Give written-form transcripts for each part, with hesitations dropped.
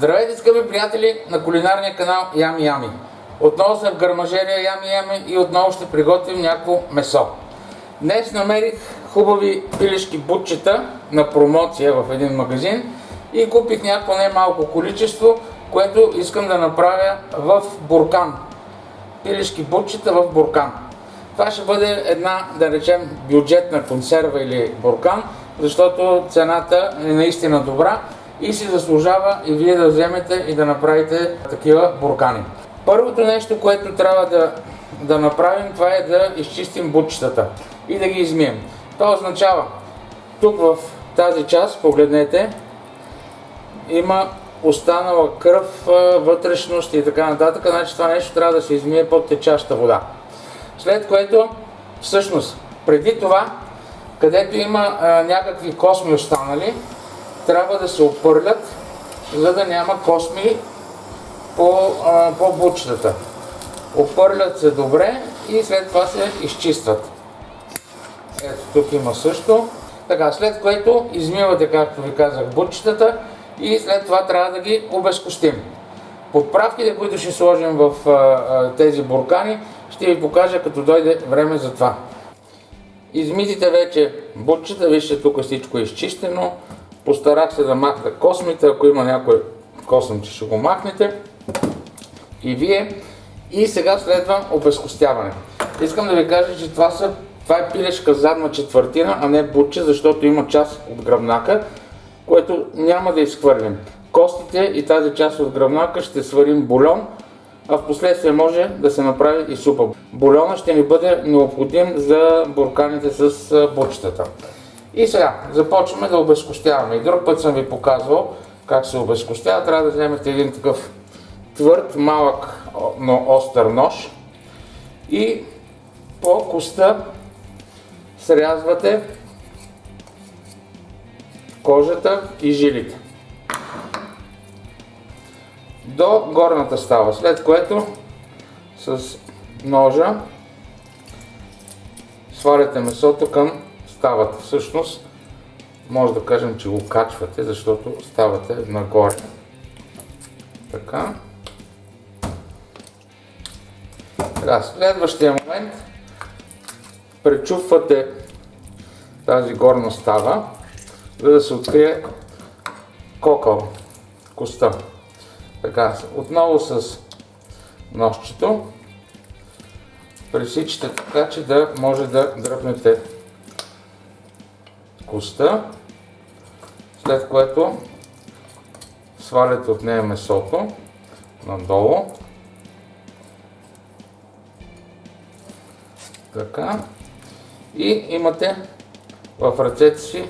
Здравейте, скъпи приятели на кулинарния канал Ями Ями. Отново сме в гърмажерия Ями Ями и отново ще приготвим някакво месо. Днес намерих хубави пилешки бутчета на промоция в един магазин и купих някакво немалко количество, което искам да направя в буркан. Пилешки бутчета в буркан. Това ще бъде една, да речем, бюджетна консерва или буркан, защото цената е наистина добра и си заслужава и вие да вземете и да направите такива буркани. Първото нещо, което трябва да направим, това е да изчистим бутчетата и да ги измием. Това означава, тук в тази част, погледнете, има останала кръв, вътрешност и така нататък, значи това нещо трябва да се измие под течаща вода. След което, всъщност, преди това, където има някакви косми останали, трябва да се опърлят, за да няма косми по бутчетата. Опърлят се добре и след това се изчистват. Ето тук има също. Така, след което измивате, както ви казах, бутчетата и след това трябва да ги обезкостим. Подправките, които ще сложим в тези буркани, ще ви покажа като дойде време за това. Измитите вече бутчета, вижте тук всичко е изчистено. Постарах се да махна космите, ако има някой космиче ще го махнете. И вие. И сега следва обезкостяване. Искам да ви кажа, че това е пилешка задна четвъртина, а не бутче, защото има част от гръбнака, което няма да изхвърлим. Костите и тази част от гръбнака ще сварим бульон, а в последствие може да се направи и супа. Бульона ще ни бъде необходим за бурканите с бутчетата. И сега започваме да обезкостяваме. И друг път съм ви показвал как се обезкостява. Трябва да вземете един такъв твърд, малък, но остър нож и по коста срязвате кожата и жилите до горната става, след което с ножа сваляте месото към ставата. Всъщност може да кажем, че го качвате, защото ставате нагоре. Така. Следващия момент пречупвате тази горна става, за да се открие кокъл, коста. Така, отново с ножчето пресичате така, че да може да дръпнете коста, след което сваляте от нея месото надолу. Така. И имате в ръцете си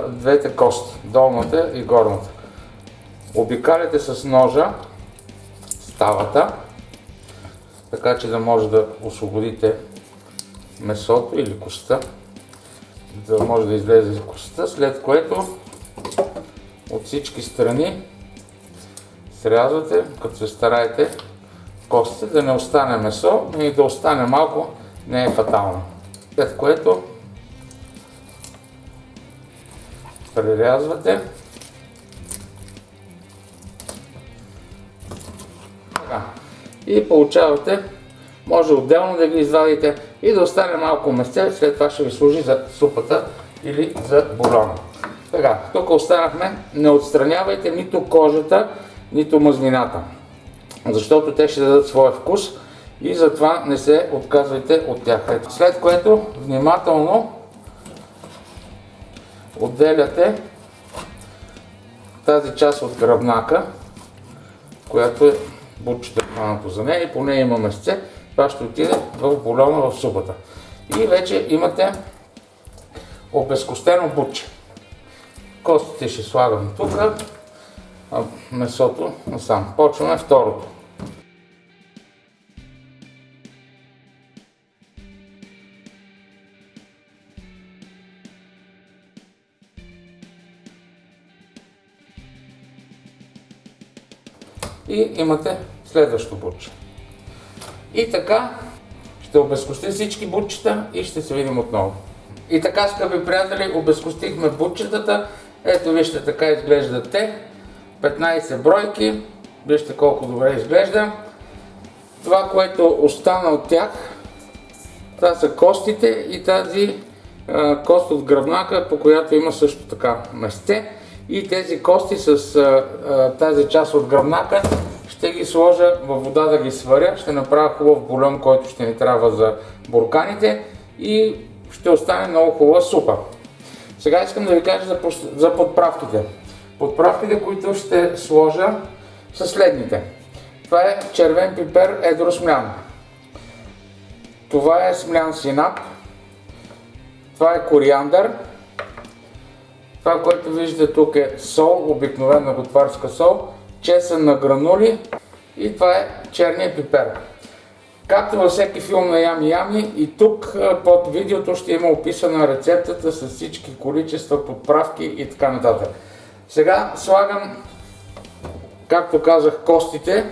двете кости, долната и горната. Обикаляте с ножа ставата, така че да може да освободите месото или костта, да може да излезе костта, след което от всички страни срязвате, като се стараете костите да не остане месо, но и да остане малко, не е фатално. След което прерязвате. Така. И получавате, може отделно да ги извадите и да остане малко месце, след това ще ви служи за супата или за бульона. Така, тук останахме, не отстранявайте нито кожата, нито мазнината, защото те ще дадат своя вкус и затова не се отказвайте от тях. След което внимателно отделяте тази част от гръбнака, която е бутчета хванато за нея и по нея има месце. Това ще отиде в бульона, в супата. И вече имате обезкостено бутче. Костите ще слагам тук, а месото насам. Почваме второто. И имате следващо бутче. И така ще обезкостим всички бутчета и ще се видим отново. И така, скъпи приятели, обезкостихме бутчетата. Ето вижте, така изглеждат те. 15 бройки. Вижте колко добре изглежда. Това, което остана от тях, това са костите и тази кост от гръбнака, по която има също така месте. И тези кости с тази част от гръбнака ще ги сложа във вода да ги сваря. Ще направя хубав бульон, който ще ни трябва за бурканите и ще остане много хубава супа. Сега искам да ви кажа за подправките. Подправките, които ще сложа, са следните. Това е червен пипер едро смлян. Това е смлян синап. Това е кориандър. Това, което виждате тук е сол, обикновена готварска сол, чесън на гранули и това е черния пипер. Както във всеки филм на Ями Ями, и тук под видеото ще има описана рецептата с всички количества, подправки и така нататък. Сега слагам, както казах, костите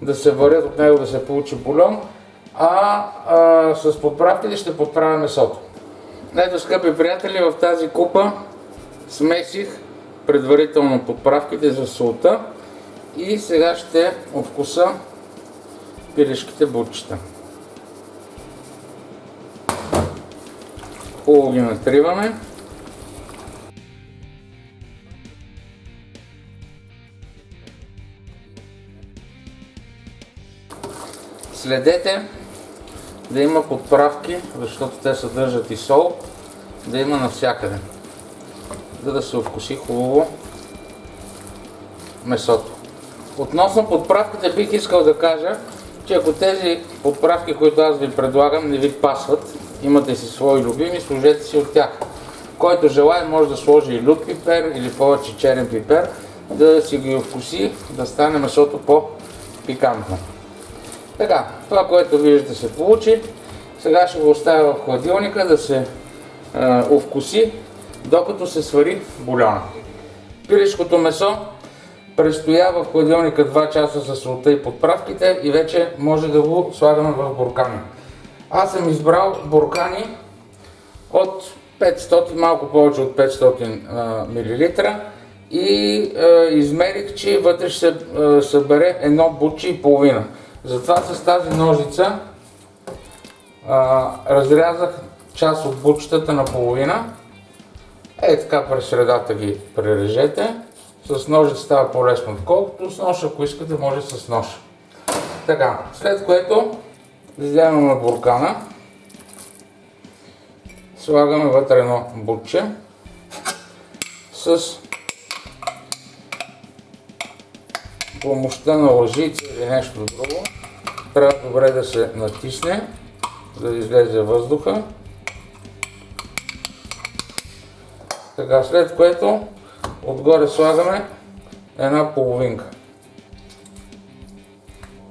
да се варят от него, да се получи бульон, с подправките ще подправя месото. Ето, скъпи приятели, в тази купа смесих предварително подправките за солта и сега ще овкуса пилешките бутчета. Хубаво ги натриваме. Следете да има подправки, защото те съдържат и сол, да има навсякъде, за да се овкуси хубаво месото. Относно подправките бих искал да кажа, че ако тези подправки, които аз ви предлагам, не ви пасват, имате си свои любими, сложете си от тях. Който желае, може да сложи и лют пипер или повече черен пипер, да си ги овкуси, да стане месото по-пикантно. Така, това, което виждате, се получи. Сега ще го оставя в хладилника да се овкуси, докато се свари бульона. Пилешкото месо престоява в хладилника 2 часа със солта и подправките и вече може да го слагаме в буркани. Аз съм избрал буркани от 500, малко повече от 500 мл и измерих, че вътре ще се събере едно бутче и половина. Затова с тази ножица разрязах част от бутчетата на половина. Така през средата ги прережете. С ножица става по-лесно, отколкото с нож, ако искате, може с нож. Така, след което вземаме буркана, слагаме вътре едно бутче с помощта на лъжица или нещо друго. Трябва добре да се натисне, за да излезе въздуха. Така, след което отгоре слагаме една половинка.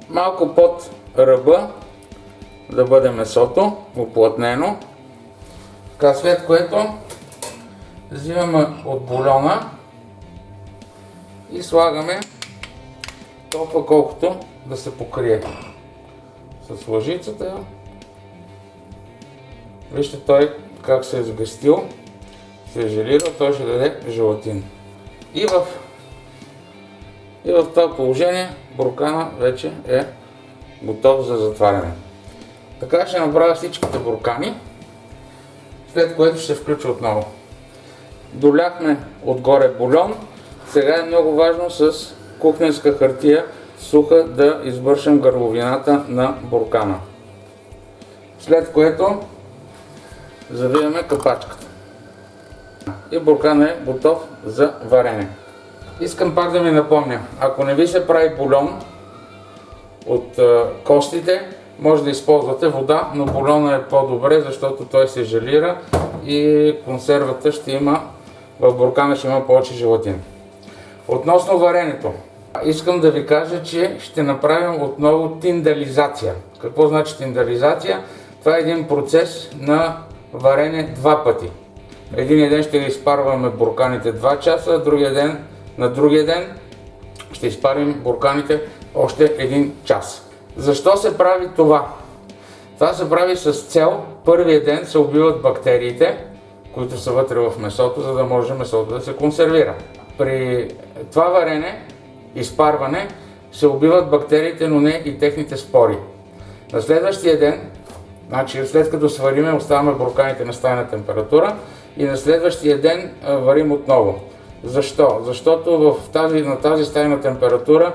Малко под ръба да бъде месото, уплътнено. Така, след което взимаме от бульона и слагаме толкова колкото да се покрие с лъжицата. Вижте той как се е сгъстил, се е желирал, той ще даде желатин. И в това положение буркана вече е готов за затваряне. Така ще направя всичките буркани, след което ще включа отново. Доляхме отгоре бульон, сега е много важно с кухненска хартия суха да избършем гърловината на буркана. След което завиваме капачката. И буркана е готов за варене. Искам пак да ви напомня, ако не ви се прави бульон от костите, може да използвате вода, но бульона е по-добре, защото той се желира и консервата ще има, в буркана ще има повече желатин. Относно варенето, искам да ви кажа, че ще направим отново тиндализация. Какво значи тиндализация? Това е един процес на варене 2 пъти. Единия ден ще ги изпарваме бурканите 2 часа, на другия ден ще изпарим бурканите още 1 час. Защо се прави това? Това се прави с цел първия ден се убиват бактериите, които са вътре в месото, за да може месото да се консервира. При това варене изпарване се убиват бактериите, но не и техните спори. На следващия ден, значи след като свариме, оставяме бурканите на стайна температура и на следващия ден варим отново. Защо? Защото на тази стайна температура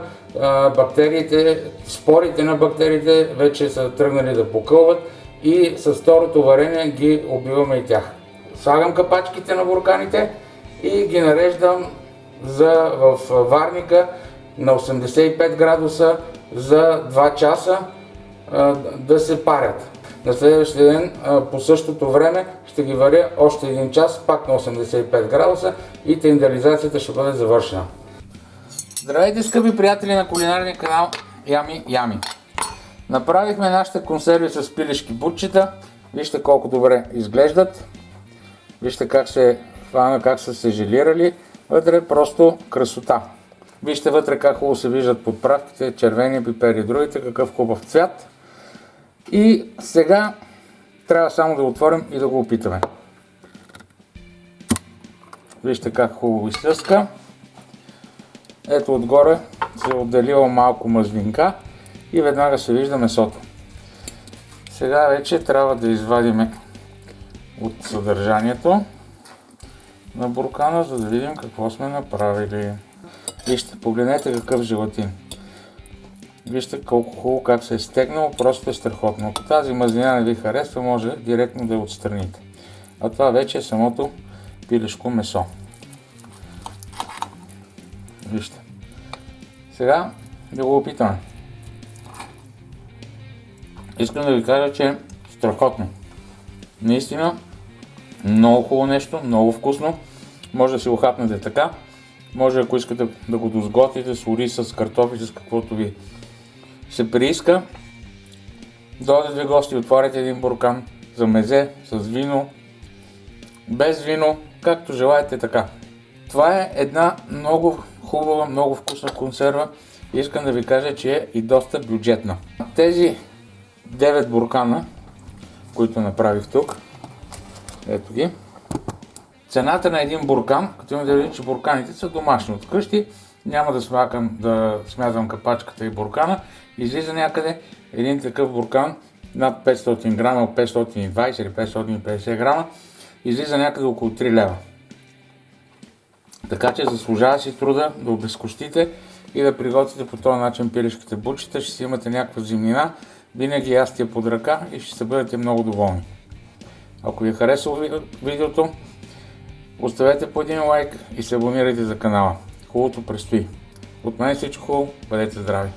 бактериите, спорите на бактериите вече са тръгнали да покълват и с второто варение ги убиваме и тях. Слагам капачките на бурканите и ги нареждам в варника на 85 градуса за 2 часа да се парят. На следващия ден по същото време ще ги варя още 1 час, пак на 85 градуса и тендеризацията ще бъде завършена. Здравейте, скъпи приятели на кулинарния канал Ями Ями. Направихме нашите консерви с пилешки бутчета. Вижте колко добре изглеждат. Вижте как са се желирали. Вътре просто красота. Вижте вътре как хубаво се виждат подправките, червения пипер и другите, какъв хубав цвят. И сега трябва само да го отворим и да го опитаме. Вижте как хубаво изсъска. Ето отгоре се е отделила малко мазнинка и веднага се вижда месото. Сега вече трябва да извадим от съдържанието на буркана, за да видим какво сме направили. Вижте, погледнете какъв желатин. Вижте колко хубаво как се е стегнало, просто е страхотно. Ако тази мазнина не ви харесва, може директно да я отстраните. А това вече е самото пилешко месо. Вижте. Сега да го опитаме. Искам да ви кажа, че е страхотно. Наистина, много хубаво нещо, много вкусно. Може да си го хапнете така. Може, ако искате да го досготвите с ориз, с картофи, с каквото ви се прииска. Дойдете ви гости, отворете един буркан за мезе, с вино, без вино, както желаете така. Това е една много хубава, много вкусна консерва. Искам да ви кажа, че е и доста бюджетна. Тези 9 буркана, които направих тук, ето ги. Цената на един буркан, като имам да видим, че бурканите са домашни от къщи, няма да смятам капачката и буркана, излиза някъде един такъв буркан над 500 грама, 520 или 550 грама, излиза някъде около 3 лева. Така че заслужава си труда да обезкостите и да приготвите по този начин пилешките бутчета, ще си имате някаква зимнина, винаги ястия я под ръка и ще се бъдете много доволни. Ако ви е харесало видеото, оставете по един лайк и се абонирайте за канала. Хубавото предстои. От мен всичко хубаво, бъдете здрави!